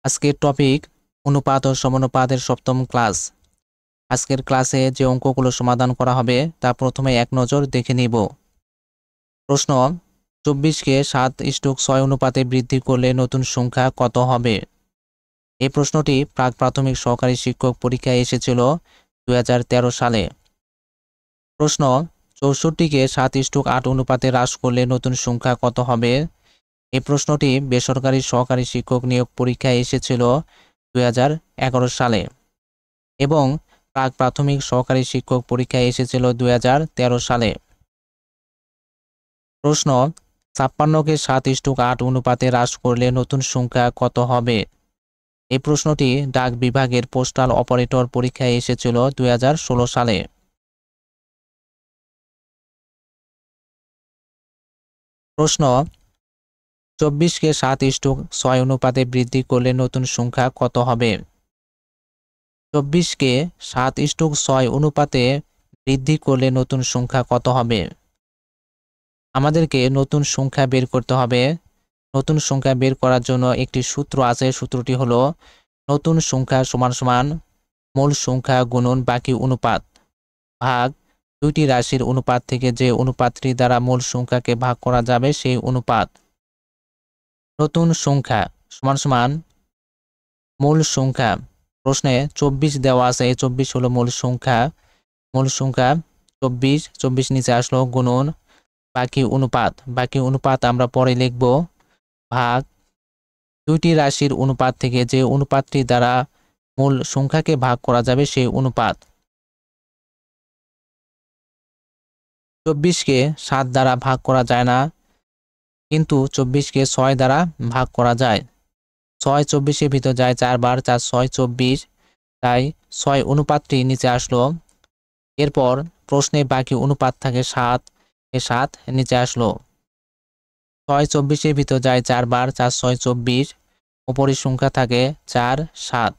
আজকের টপিক অনুপাত ও সমানুপাতের সপ্তম ক্লাস। আজকের ক্লাসে যে অঙ্কগুলো সমাধান করা হবে তা প্রথমে এক নজর দেখে নিব। প্রশ্ন: 24কে 7:6 অনুপাতে বৃদ্ধি করলে নতুন সংখ্যা কত হবে? এই প্রশ্নটি প্রাক প্রাথমিক সহকারী শিক্ষক পরীক্ষায় এসেছিল 2013 সালে। প্রশ্ন: 64কে 7:8 অনুপাতে হ্রাস করলে নতুন সংখ্যা কত হবে? এই প্রশ্নটি বেসরকারি সহকারী শিক্ষক নিয়োগ পরীক্ষায় এসেছিল 2011 সালে এবং প্রাক প্রাথমিক সহকারী শিক্ষক পরীক্ষায় এসেছিল 2013 সালে। প্রশ্ন: 56কে 7:8 অনুপাতে হ্রাস করলে নতুন সংখ্যা কত হবে? এই প্রশ্নটি ডাক বিভাগের পোস্টাল অপারেটর পরীক্ষায় এসেছিল 2016 সালে। প্রশ্ন: 24কে 7:6 অনুপাতে বৃদ্ধি করলে নতুন সংখ্যা কত হবে? 24কে 7:6 অনুপাতে বৃদ্ধি করলে নতুন সংখ্যা কত হবে? আমাদেরকে নতুন সংখ্যা বের করতে হবে। নতুন সংখ্যা বের করার জন্য একটি সূত্র আছে। সূত্রটি হলো নতুন সংখ্যা সমান সমান মূল সংখ্যা গুণন বাকি অনুপাত ভাগ দুইটি রাশির অনুপাত থেকে যে অনুপাতটি দ্বারা মূল সংখ্যাকে ভাগ করা যাবে সেই অনুপাত। নতুন সংখ্যা সমান সমান মূল সংখ্যা। প্রশ্নে 24 দেওয়া আছে, 24 হলো মূল সংখ্যা। মূল সংখ্যা 24 নিচে আসলো গুণন বাকি অনুপাত আমরা পরে লিখব ভাগ দুইটি রাশির অনুপাত থেকে যে অনুপাতটি দ্বারা মূল সংখ্যাকে ভাগ করা যাবে সেই অনুপাত। 24কে 7 দ্বারা ভাগ করা যায় না, কিন্তু 24কে 6 দ্বারা ভাগ করা যায়। 6 24-এর ভিতর যায় 4 বার, 4 6 24, তাই 6 অনুপাতটি নিচে আসলো। এরপর প্রশ্নে বাকি অনুপাত থাকে 7, এ 7 নিচে আসলো। 6 24-এর ভিতর যায় 4 বার, 4 6 24, উপরের সংখ্যা থাকে 4 7।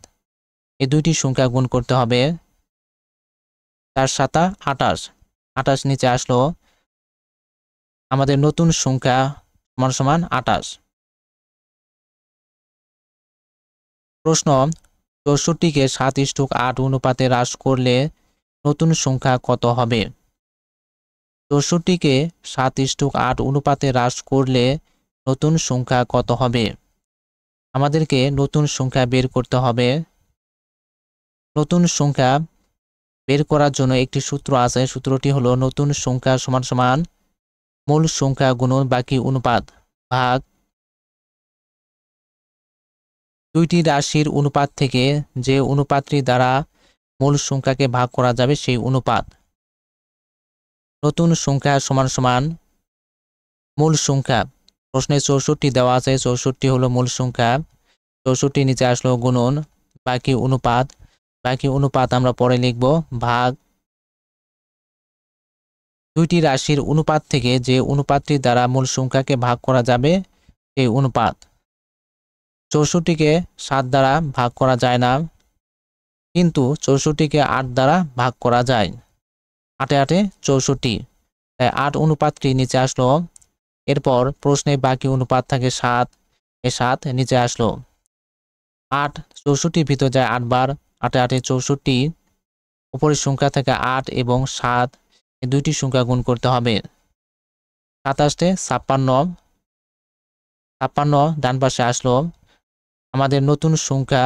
এই দুইটি সংখ্যা গুণ করতে হবে। 4 7 28, 28 নিচে আসলো। আমাদের নতুন সংখ্যা সমান সমান 28। প্রশ্ন: 64কে 7:8 অনুপাতে হ্রাস করলে নতুন সংখ্যা কত হবে? 64কে 7:8 অনুপাতে হ্রাস করলে নতুন সংখ্যা কত হবে? আমাদেরকে নতুন সংখ্যা বের করতে হবে। নতুন সংখ্যা বের করার জন্য একটি সূত্র আছে। সূত্রটি হলো নতুন সংখ্যা সমান সমান মূল সংখ্যা গুণন বাকি অনুপাত ভাগ দুইটি রাশির অনুপাত থেকে যে অনুপাতটি দ্বারা মূল সংখ্যাকে ভাগ করা যাবে সেই অনুপাত। নতুন সংখ্যা সমান সমান মূল সংখ্যা। প্রশ্নে 64 দেওয়া আছে, 64 হলো মূল সংখ্যা। 64 নিচে আসলো গুণন বাকি অনুপাত আমরা পরে লিখব ভাগ দুইটি রাশির অনুপাত থেকে যে অনুপাতটি দ্বারা মূল সংখ্যাকে ভাগ করা যাবে সেই অনুপাত। 64কে 7 দ্বারা ভাগ করা যায় না, কিন্তু 64কে 8 দ্বারা ভাগ করা যায়। 8 8 64, তাই 8 অনুপাতটি নিচে আসলো। এরপর প্রশ্নে বাকি অনুপাত থাকে 7, এ 7 নিচে আসলো। 8 64-র ভিতর যায় 8 বার, 8 8 64, উপরের সংখ্যা থেকে 8 এবং 7, এই দুইটি সংখ্যা গুণ করতে হবে। 27 56 ডান পাশে আসলো। আমাদের নতুন সংখ্যা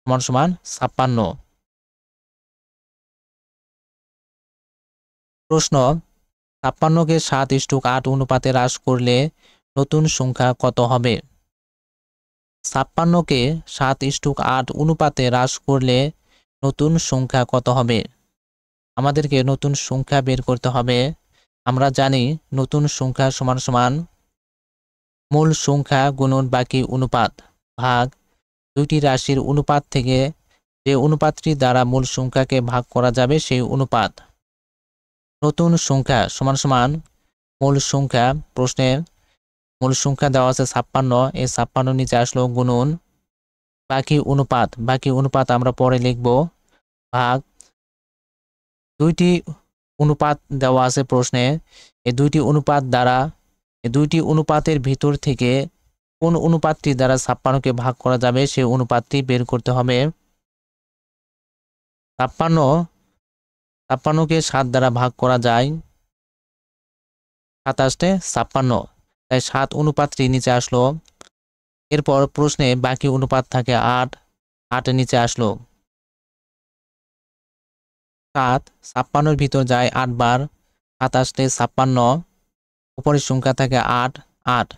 সমান সমান 56। প্রশ্ন: 56কে 7:8 অনুপাতে হ্রাস করলে নতুন সংখ্যা কত হবে? 56কে 7:8 অনুপাতে হ্রাস করলে নতুন সংখ্যা কত হবে? আমাদেরকে নতুন সংখ্যা বের করতে হবে। আমরা জানি নতুন সংখ্যা সমান সমান মূল সংখ্যা গুণন বাকি অনুপাত ভাগ দুইটি রাশির অনুপাত থেকে যে অনুপাতটি দ্বারা মূল সংখ্যাকে ভাগ করা যাবে সেই অনুপাত। নতুন সংখ্যা সমান সমান মূল সংখ্যা। প্রশ্নে মূল সংখ্যা দেওয়া আছে 56, এই 56 নিচে আসলো গুণন বাকি অনুপাত আমরা পরে লিখব ভাগ দুইটি অনুপাত দেওয়া আছে প্রশ্নে। এই দুইটি অনুপাতের ভিতর থেকে কোন অনুপাতটি দ্বারা 56কে ভাগ করা যাবে সেই অনুপাতটি বের করতে হবে। 56কে 7 দ্বারা ভাগ করা যায়, 27 56, তাই 7 অনুপাতটি নিচে আসলো। এরপর প্রশ্নে বাকি অনুপাত থাকে 8, 8 নিচে আসলো। 7 56-র ভিতর যায় 8 বার, 27 56, উপরের সংখ্যা থাকে 8, 8,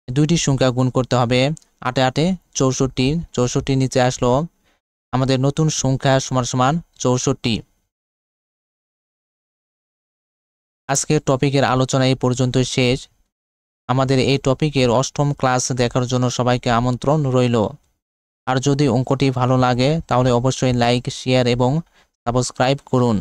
দুইটি সংখ্যা গুণ করতে হবে। 8 8 64, 64 নিচে আসলো। আমাদের নতুন সংখ্যা সমান সমান 64। আজকের টপিকের আলোচনা এই পর্যন্ত শেষ। আমাদের এই টপিকের 8ম ক্লাস দেখার জন্য সবাইকে আমন্ত্রণ রইল। আর যদি অঙ্কটি ভালো লাগে তাহলে অবশ্যই লাইক, শেয়ার এবং সাবস্ক্রাইব করুন।